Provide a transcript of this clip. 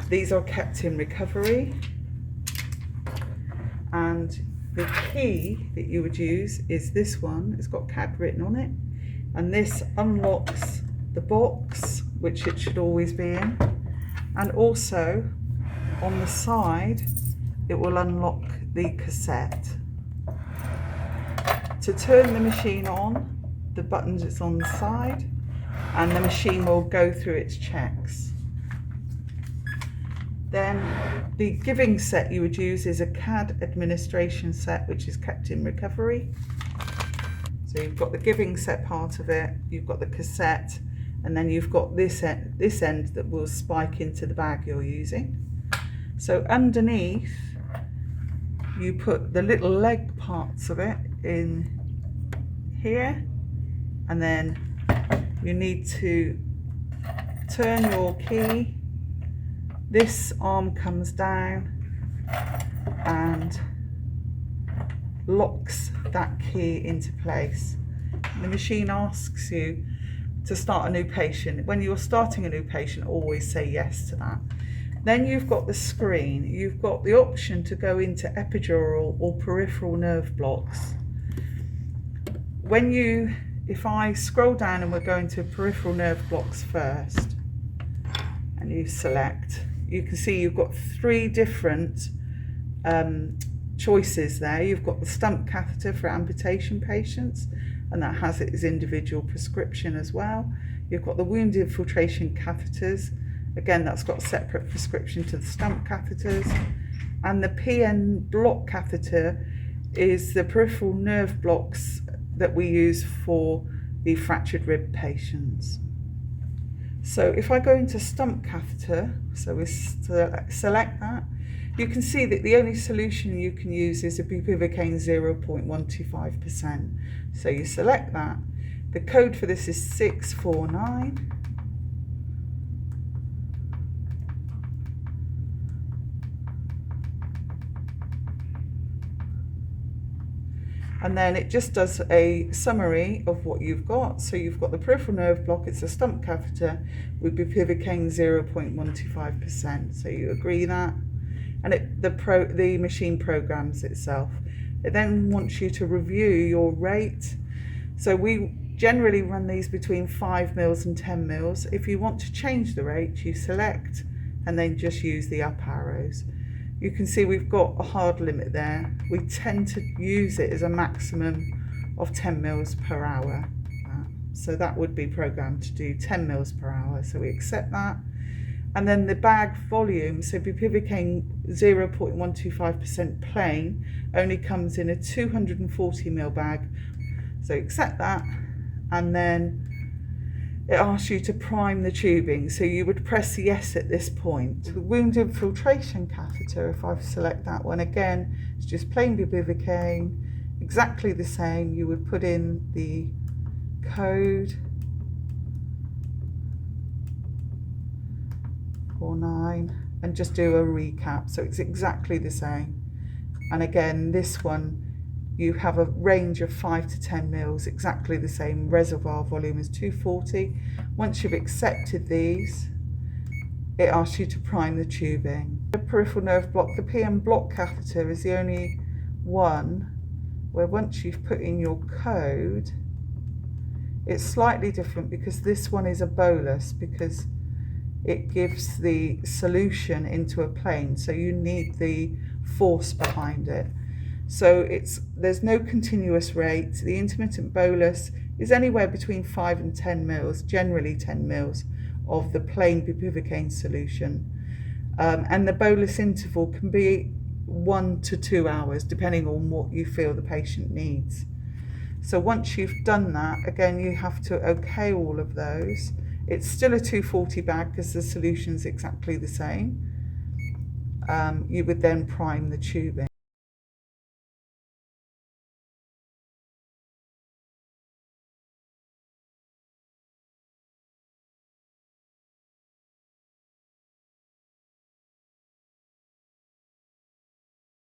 These are kept in recovery, and the key that you would use is this one. It's got Cadd written on it, and this unlocks the box, which it should always be in, and also on the side it will unlock the cassette. To turn the machine on, the buttons is on the side, and the machine will go through its checks. Then the giving set you would use is a Cadd administration set, which is kept in recovery. So you've got the giving set part of it, you've got the cassette, and then you've got this end that will spike into the bag you're using. So underneath, you put the little leg parts of it in here, and then you need to turn your key. This arm comes down and locks that key into place. The machine asks you to start a new patient. When you're starting a new patient, always say yes to that. Then you've got the screen. You've got the option to go into epidural or peripheral nerve blocks. If I scroll down and we're going to peripheral nerve blocks first, and you select, you can see you've got 3 different choices there. You've got the stump catheter for amputation patients, and that has its individual prescription as well. You've got the wound infiltration catheters. Again, that's got a separate prescription to the stump catheters. And the PN block catheter is the peripheral nerve blocks that we use for the fractured rib patients. So if I go into stump catheter, so we select that, you can see that the only solution you can use is a bupivacaine 0.125%. So you select that. The code for this is 649. And then it just does a summary of what you've got. So you've got the peripheral nerve block, it's a stump catheter with bupivacaine 0.125%. So you agree that, and the machine programs itself. It then wants you to review your rate. So we generally run these between 5 mils and 10 mils. If you want to change the rate, you select and then just use the up arrows. You can see we've got a hard limit there. We tend to use it as a maximum of 10 mils per hour. So that would be programmed to do 10 mils per hour. So we accept that. And then the bag volume, so bupivacaine 0.125% plain only comes in a 240 ml bag. So accept that, and then it asks you to prime the tubing. So you would press yes at this point. The wound infiltration catheter, if I select that one again, it's just plain bupivacaine, exactly the same. You would put in the code 49 and just do a recap. So it's exactly the same. And again, this one, you have a range of 5 to 10 mils, exactly the same. Reservoir volume is 240. Once you've accepted these, it asks you to prime the tubing. The peripheral nerve block, the PN block catheter is the only one where once you've put in your code, it's slightly different because this one is a bolus, because it gives the solution into a plane, so you need the force behind it. So there's no continuous rate. The intermittent bolus is anywhere between 5 and 10 mils, generally 10 mils of the plain bupivacaine solution. And the bolus interval can be 1 to 2 hours, depending on what you feel the patient needs. So once you've done that, again, you have to okay all of those. It's still a 240 bag because the solution's exactly the same. You would then prime the tubing.